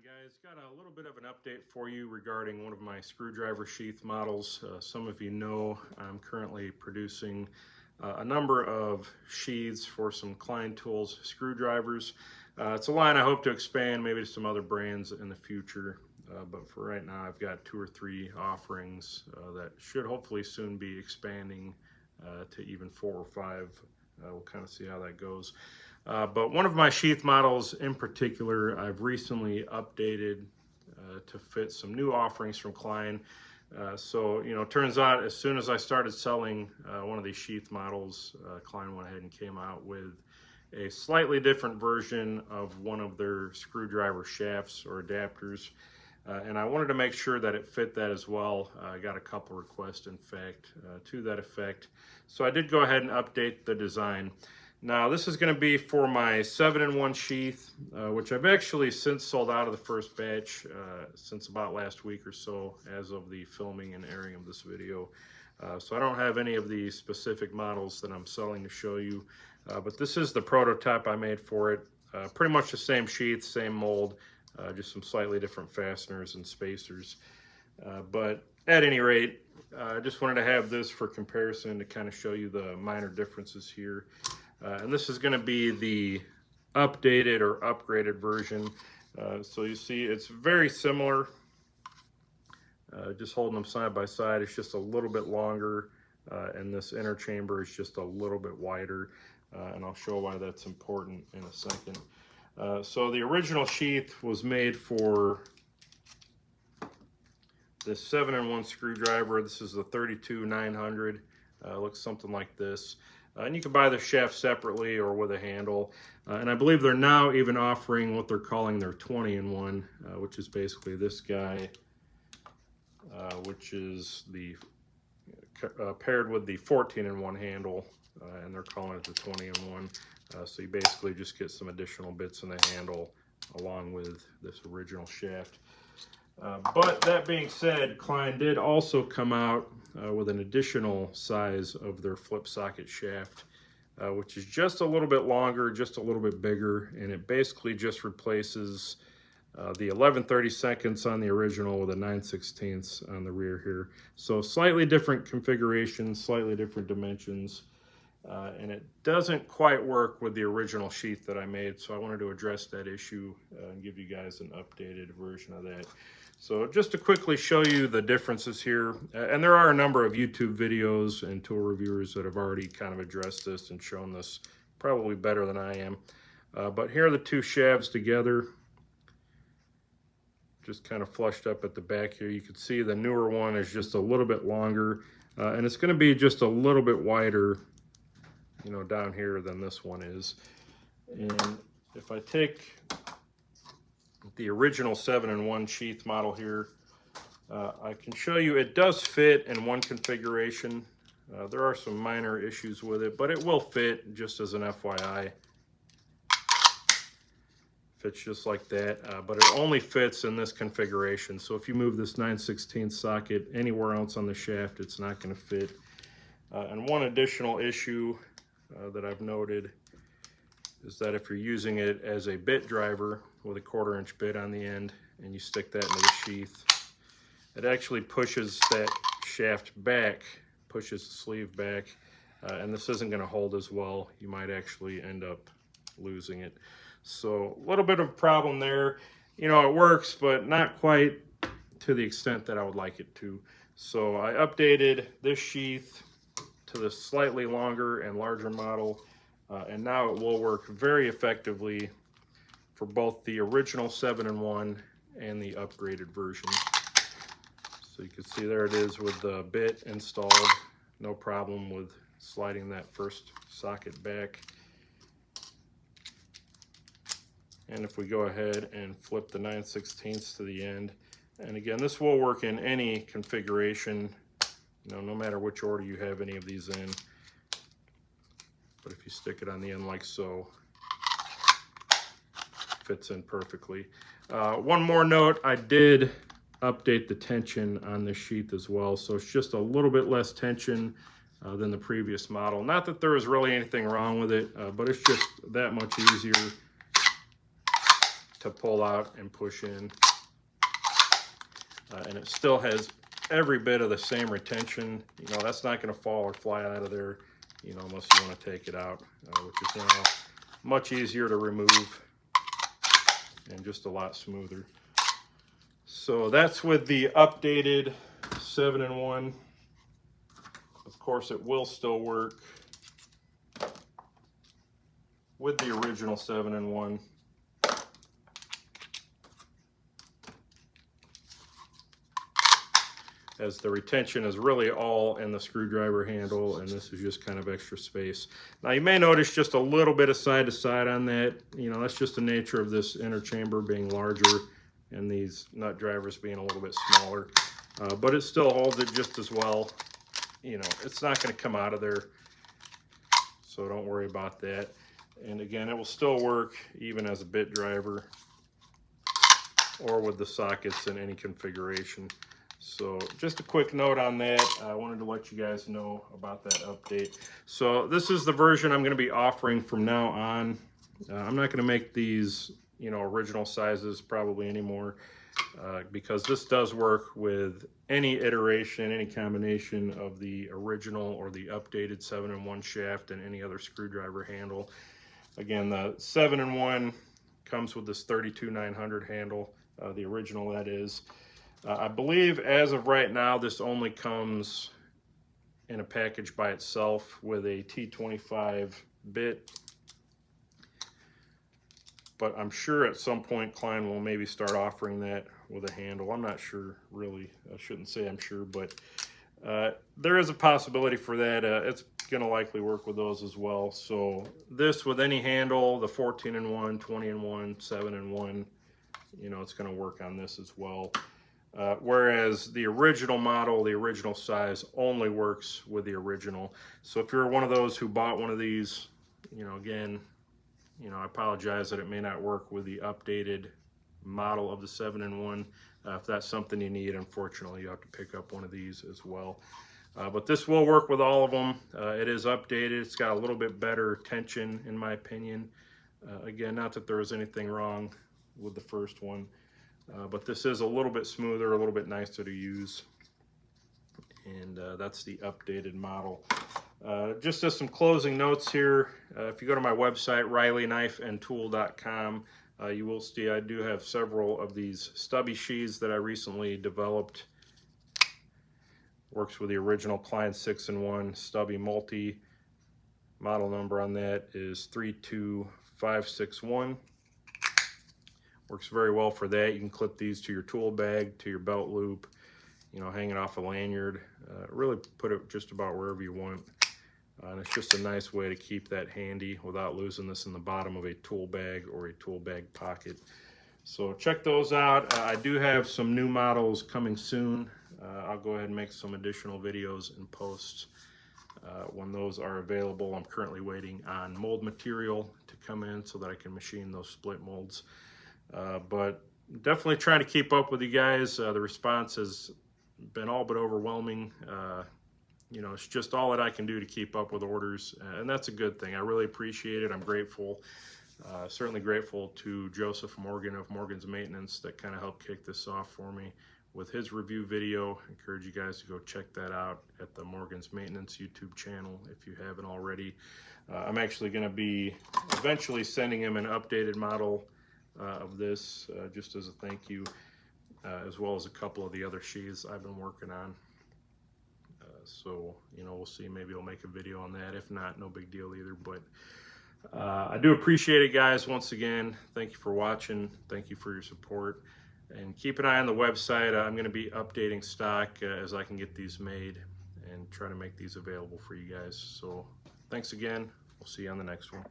Guys, got a little bit of an update for you regarding one of my screwdriver sheath models. Some of you know I'm currently producing a number of sheaths for some Klein Tools screwdrivers. It's a line I hope to expand maybe to some other brands in the future, but for right now I've got 2 or 3 offerings that should hopefully soon be expanding to even 4 or 5. We'll kind of see how that goes. But one of my sheath models in particular, I've recently updated to fit some new offerings from Klein. So, you know, it turns out as soon as I started selling one of these sheath models, Klein went ahead and came out with a slightly different version of one of their screwdriver shafts or adapters. And I wanted to make sure that it fit that as well. I got a couple requests, in fact, to that effect. So I did go ahead and update the design. Now this is going to be for my 7-in-1 sheath, which I've actually since sold out of the first batch since about last week or so as of the filming and airing of this video. So I don't have any of the specific models that I'm selling to show you, but this is the prototype I made for it. Pretty much the same sheath, same mold, just some slightly different fasteners and spacers. But at any rate, I just wanted to have this for comparison to kind of show you the minor differences here. And this is going to be the updated or upgraded version. So you see it's very similar. Just holding them side by side, it's just a little bit longer, and this inner chamber is just a little bit wider, and I'll show why that's important in a second. So the original sheath was made for this 7-in-1 screwdriver. This is the 32-900. Looks something like this. And you can buy the shaft separately or with a handle. And I believe they're now even offering what they're calling their 20-in-1, which is basically this guy, which is the paired with the 14-in-1 handle, and they're calling it the 20-in-1. So you basically just get some additional bits in the handle along with this original shaft. But that being said, Klein did also come out with an additional size of their flip socket shaft, which is just a little bit longer, just a little bit bigger, and it basically just replaces the 11/32 on the original with a 9/16 on the rear here. So slightly different configuration, slightly different dimensions, and it doesn't quite work with the original sheath that I made, so I wanted to address that issue and give you guys an updated version of that. So just to quickly show you the differences here, and there are a number of YouTube videos and tool reviewers that have already kind of addressed this and shown this probably better than I am. But here are the two shafts together, just kind of flushed up at the back here. You can see the newer one is just a little bit longer, and it's going to be just a little bit wider, you know, down here than this one is. And if I take the original 7-in-1 sheath model here, I can show you it does fit in one configuration. There are some minor issues with it, but it will fit, just as an FYI. Fits just like that, but it only fits in this configuration. So if you move this 9/16 socket anywhere else on the shaft, it's not going to fit. And one additional issue that I've noted is that if you're using it as a bit driver with a 1/4-inch bit on the end and you stick that into the sheath, it actually pushes that shaft back, pushes the sleeve back, and this isn't going to hold as well. You might actually end up losing it. So a little bit of a problem there. You know, it works, but not quite to the extent that I would like it to. So I updated this sheath to the slightly longer and larger model, and now it will work very effectively for both the original 7-in-1 and the upgraded version. So you can see there it is with the bit installed, no problem with sliding that first socket back. And if we go ahead and flip the 9/16 to the end, and again, this will work in any configuration, you know, no matter which order you have any of these in. But if you stick it on the end like so, it fits in perfectly. One more note, I did update the tension on this sheath as well, so it's just a little bit less tension than the previous model. Not that there is really anything wrong with it, but it's just that much easier to pull out and push in. And it still has every bit of the same retention. You know, that's not going to fall or fly out of there, you know, unless you want to take it out, which is now much easier to remove and just a lot smoother. So that's with the updated 7-in-1. Of course, it will still work with the original 7-in-1. As the retention is really all in the screwdriver handle, and this is just kind of extra space. Now you may notice just a little bit of side to side on that. You know, that's just the nature of this inner chamber being larger and these nut drivers being a little bit smaller. But it still holds it just as well. You know, it's not going to come out of there, so don't worry about that. And again, it will still work even as a bit driver or with the sockets in any configuration. So just a quick note on that. I wanted to let you guys know about that update. So this is the version I'm going to be offering from now on. I'm not going to make these, you know, original sizes probably anymore, because this does work with any iteration, any combination of the original or the updated 7-in-1 shaft and any other screwdriver handle. Again, the 7-in-1 comes with this 32-900 handle, the original that is. I believe as of right now, this only comes in a package by itself with a T25 bit. But I'm sure at some point Klein will maybe start offering that with a handle. I'm not sure, really. I shouldn't say I'm sure, but there is a possibility for that. It's going to likely work with those as well. So this with any handle, the 14-in-1, 20-in-1, 7-in-1, you know, it's going to work on this as well. Whereas the original model, the original size, only works with the original. So if you're one of those who bought one of these, you know, again, you know, I apologize that it may not work with the updated model of the 7-in-1. If that's something you need, unfortunately, you have to pick up one of these as well. But this will work with all of them. It is updated. It's got a little bit better tension, in my opinion. Again, not that there was anything wrong with the first one. But this is a little bit smoother, a little bit nicer to use. And that's the updated model. Just as some closing notes here, if you go to my website, RileyKnifeandTool.com, you will see I do have several of these stubby sheaths that I recently developed. Works with the original Klein 6-in-1 stubby multi. Model number on that is 32561. Works very well for that. You can clip these to your tool bag, to your belt loop, you know, hang it off a lanyard. Really put it just about wherever you want. And it's just a nice way to keep that handy without losing this in the bottom of a tool bag or a tool bag pocket. So check those out. I do have some new models coming soon. I'll go ahead and make some additional videos and posts when those are available. I'm currently waiting on mold material to come in so that I can machine those split molds. But definitely trying to keep up with you guys. The response has been all but overwhelming. You know, it's just all that I can do to keep up with orders, and that's a good thing. I really appreciate it. I'm grateful. Certainly grateful to Joseph Morgan of Morgan's Maintenance that kind of helped kick this off for me with his review video. I encourage you guys to go check that out at the Morgan's Maintenance YouTube channel if you haven't already. I'm actually going to be eventually sending him an updated model of this just as a thank you, as well as a couple of the other sheaths I've been working on. So, you know, we'll see. Maybe I'll make a video on that. If not, no big deal either. But I do appreciate it, guys. Once again, thank you for watching. Thank you for your support. And keep an eye on the website. I'm going to be updating stock as I can get these made and try to make these available for you guys. So thanks again. We'll see you on the next one.